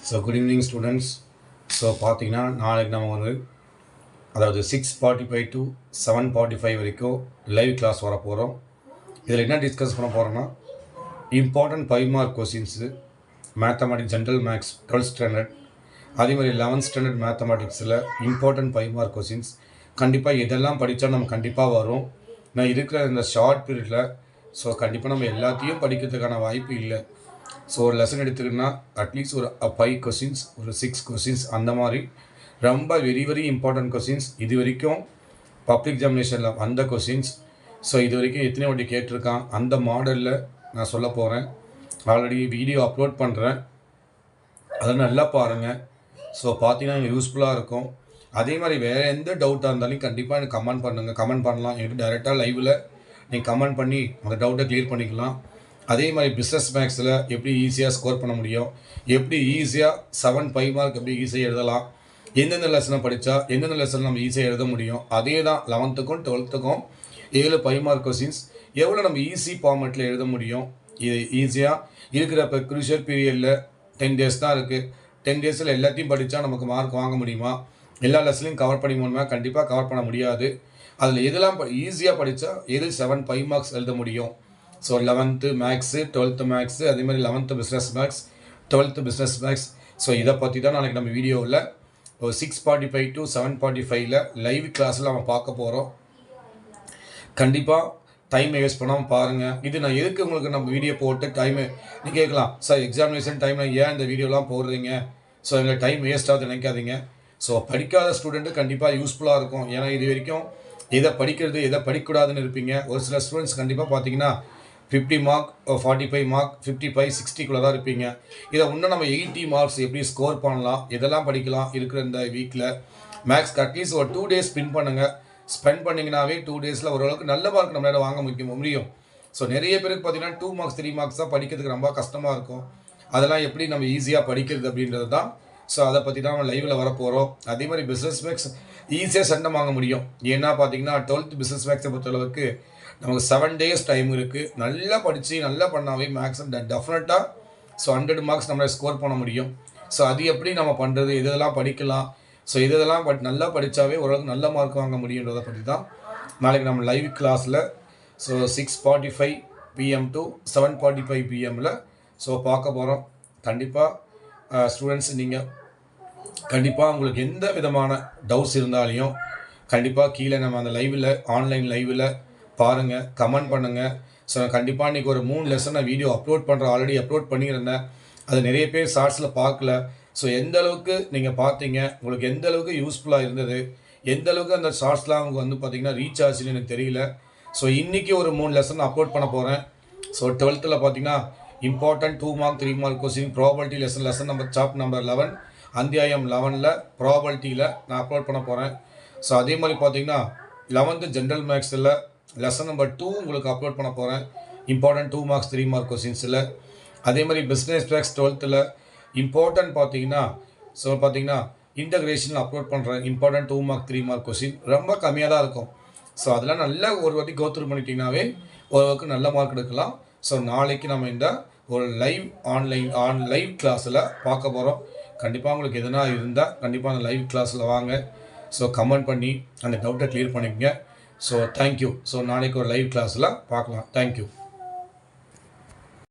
So good evening students. So பார்த்தீங்கன்னா நாளைக்கு நம்ம வந்து அதாவது 6:45 to 7:45 வரைக்கும் லைவ் கிளாஸ் வர போகிறோம். இதில் என்ன டிஸ்கஸ் பண்ண போகிறோன்னா important 5 mark questions mathematics general maths 12th standard, அதே மாதிரி 11th ஸ்டாண்டர்ட் மேத்தமெட்டிக்ஸில் இம்பார்ட்டன்ட் 5 மார்க் கொஸ்டின்ஸ் கண்டிப்பாக இதெல்லாம் படித்தா நம்ம கண்டிப்பாக வரும். நான் இருக்கிற இந்த ஷார்ட் பீரியடில் ஸோ கண்டிப்பாக நம்ம எல்லாத்தையும் படிக்கிறதுக்கான வாய்ப்பு இல்லை. ஸோ ஒரு லெசன் எடுத்துக்கிட்டோன்னா அட்லீஸ்ட் ஒரு 5 கொஸ்டின்ஸ், ஒரு 6 கொஸ்டின்ஸ் அந்த மாதிரி ரொம்ப வெரி இம்பார்ட்டன்ட் கொஸ்டின்ஸ், இது வரைக்கும் பப்ளிக் எக்ஸாமினேஷனில் வந்த கொஸ்டின்ஸ். ஸோ இது வரைக்கும் எத்தனை வாட்டி கேட்டிருக்கான் அந்த மாடலில் நான் சொல்ல போகிறேன். ஆல்ரெடி வீடியோ அப்லோட் பண்ணுறேன், அதை நல்லா பாருங்கள். ஸோ பார்த்தீங்கன்னா யூஸ்ஃபுல்லாக இருக்கும். அதே மாதிரி வேறு எந்த டவுட்டாக இருந்தாலும் கண்டிப்பாக எனக்கு கமெண்ட் பண்ணுங்கள். கமெண்ட் பண்ணலாம், எனக்கு டைரெக்டாக லைவில் நீங்கள் கமெண்ட் பண்ணி அந்த டவுட்டை க்ளியர் பண்ணிக்கலாம். அதே மாதிரி பிஸ்னஸ் மேக்ஸில் எப்படி ஈஸியாக ஸ்கோர் பண்ண முடியும், எப்படி ஈஸியாக 7-5 மார்க் எப்படி ஈஸியாக எழுதலாம், எந்தெந்த லெசனை படித்தா எந்தெந்த லெசன் நம்ம ஈஸியாக எழுத முடியும், அதே தான் 11th 12th 7-5 மார்க் கொஸ்டின்ஸ் எவ்வளோ நம்ம ஈஸி ஃபார்மேட்டில் எழுத முடியும். இது ஈஸியாக இருக்கிற இப்போ க்ரூஷியல் பீரியடில் 10 days தான் இருக்குது. 10 daysல் எல்லாத்தையும் படித்தா நமக்கு மார்க் வாங்க முடியுமா? எல்லா லெசனையும் கவர் பண்ணி முடியுமா? கண்டிப்பாக கவர் பண்ண முடியாது. அதில் எதெல்லாம் ஈஸியாக படித்தா எது 7-5 மார்க்ஸ் எழுத முடியும். So 11th maths, 12th maths, அதே மாதிரி 11th business maths, 12th business maths. So இதை பற்றி தான் நாளைக்கு நம்ம வீடியோவில் ஒரு 6:45 to 7:45 லைவ் கிளாஸில் நம்ம பார்க்க போகிறோம். கண்டிப்பாக டைமை வேஸ்ட் பண்ணாமல் பாருங்கள். இது நான் எதுக்கு உங்களுக்கு நம்ம வீடியோ போட்டு டைமை நீ கேட்கலாம், சார் எக்ஸாமினேஷன் டைமில் ஏன் இந்த வீடியோலாம் போடுறீங்க, ஸோ எங்களுக்கு டைம் வேஸ்ட் ஆகுது நினைக்காதீங்க. ஸோ படிக்காத ஸ்டூடெண்ட்டு கண்டிப்பாக யூஸ்ஃபுல்லாக இருக்கும். ஏன்னா இது வரைக்கும் எதை படிக்கிறது எதை படிக்கக்கூடாதுன்னு இருப்பீங்க. ஒரு சில ஸ்டூடெண்ட்ஸ் கண்டிப்பாக பார்த்தீங்கன்னா 50 மார்க், 45 மார்க், 55, 60 தான் இருப்பீங்க. இதை இன்னும் நம்ம 80 மார்க்ஸ் எப்படி ஸ்கோர் பண்ணலாம், எதெல்லாம் படிக்கலாம் இருக்கிற இந்த வீக்கில் மேக்ஸ்க்கு அட்லீஸ்ட் ஒரு 2 days ஸ்பெண்ட் பண்ணிங்கனாவே 2 daysல ஓரளவுக்கு நல்ல மார்க் நம்மளால் வாங்க முடியும். ஸோ நிறைய பேருக்கு பார்த்தீங்கன்னா 2 marks 3 marks தான் படிக்கிறதுக்கு ரொம்ப கஷ்டமாக இருக்கும். அதெல்லாம் எப்படி நம்ம ஈஸியாக படிக்கிறது அப்படின்றது தான். ஸோ அதை பற்றி தான் நம்ம லைவில் வரப்போகிறோம். அதே மாதிரி பிஸ்னஸ் மேக்ஸ் ஈஸியாக சண்டை வாங்க முடியும். ஏன்னா பார்த்தீங்கன்னா 12th பிஸ்னஸ் மேக்ஸை பொறுத்தளவுக்கு நமக்கு 7 days டைம் இருக்குது. நல்லா படித்து நல்லா பண்ணாவே மேக்ஸ் டெஃபினட்டாக ஸோ 100 marks நம்மளால் ஸ்கோர் பண்ண முடியும். ஸோ அது எப்படி நம்ம பண்ணுறது, இதெல்லாம் படிக்கலாம், ஸோ இதெல்லாம் நல்லா படித்தாவே ஓரளவுக்கு நல்ல மார்க் வாங்க முடியுன்றதை பற்றி தான் நாளைக்கு நம்ம லைவ் கிளாஸில் so 6:45 PM to 7:45 PM so பார்க்க போகிறோம். கண்டிப்பாக ஸ்டூடெண்ட்ஸ் நீங்கள் கண்டிப்பாக உங்களுக்கு எந்த விதமான டவுட்ஸ் இருந்தாலையும் கண்டிப்பாக கீழே நம்ம அந்த லைவில் ஆன்லைன் லைவில் பாருங்கள், கமெண்ட் பண்ணுங்கள். ஸோ கண்டிப்பாக இன்றைக்கி ஒரு 3 லெசன் நான் வீடியோ அப்லோட் பண்ணுறேன், ஆல்ரெடி அப்லோட் பண்ணியிருந்தேன். அது நிறைய பேர் ஷார்ட்ஸில் பார்க்கல. ஸோ எந்த அளவுக்கு நீங்கள் பார்த்தீங்க, உங்களுக்கு எந்த அளவுக்கு யூஸ்ஃபுல்லாக இருந்தது, எந்த அளவுக்கு அந்த ஷார்ட்ஸ்லாம் அவங்க வந்து பார்த்தீங்கன்னா ரீச் ஆச்சுன்னு எனக்கு தெரியல. ஸோ இன்றைக்கி ஒரு 3 லெசன் அப்லோட் பண்ண போகிறேன். ஸோ 12th பார்த்தீங்கன்னா important 2 mark 3 mark question probability lesson number chapter number 11 அத்தியாயம் 11 ப்ராபபிலிட்டியில் நான் அப்லோட் பண்ண போகிறேன். ஸோ அதே மாதிரி பார்த்தீங்கன்னா 11th ஜென்ரல் மேக்ஸில் லெசன் நம்பர் 2 உங்களுக்கு அப்லோட் பண்ண போகிறேன். Important 2 marks 3 mark கொஸ்டின்ஸில். அதே மாதிரி பிஸ்னஸ் மேக்ஸ் 12th இம்பார்ட்டன்ட் பார்த்தீங்கன்னா ஸோ பார்த்தீங்கன்னா இன்டகிரேஷனில் அப்லோட் பண்ணுறேன். இம்பார்ட்டன்ட் 2 mark 3 mark கொஸ்டின் ரொம்ப கம்மியாக தான் இருக்கும். ஸோ அதெல்லாம் நல்லா ஒரு வாட்டி கோத்ரூ பண்ணிட்டீங்கன்னாவே ஓரளவுக்கு நல்ல மார்க் எடுக்கலாம். ஸோ நாளைக்கு நம்ம இந்த ஒரு லைவ் கிளாஸில் பார்க்க போகிறோம். கண்டிப்பாக உங்களுக்கு எதனா இருந்தால் கண்டிப்பாக அந்த லைவ் கிளாஸில் வாங்க. ஸோ கமெண்ட் பண்ணி அந்த டவுட்டை க்ளியர் பண்ணிக்கங்க. So thank you. ஸோ நாளைக்கு ஒரு லைவ் கிளாஸில் பார்க்கலாம். தேங்க்யூ.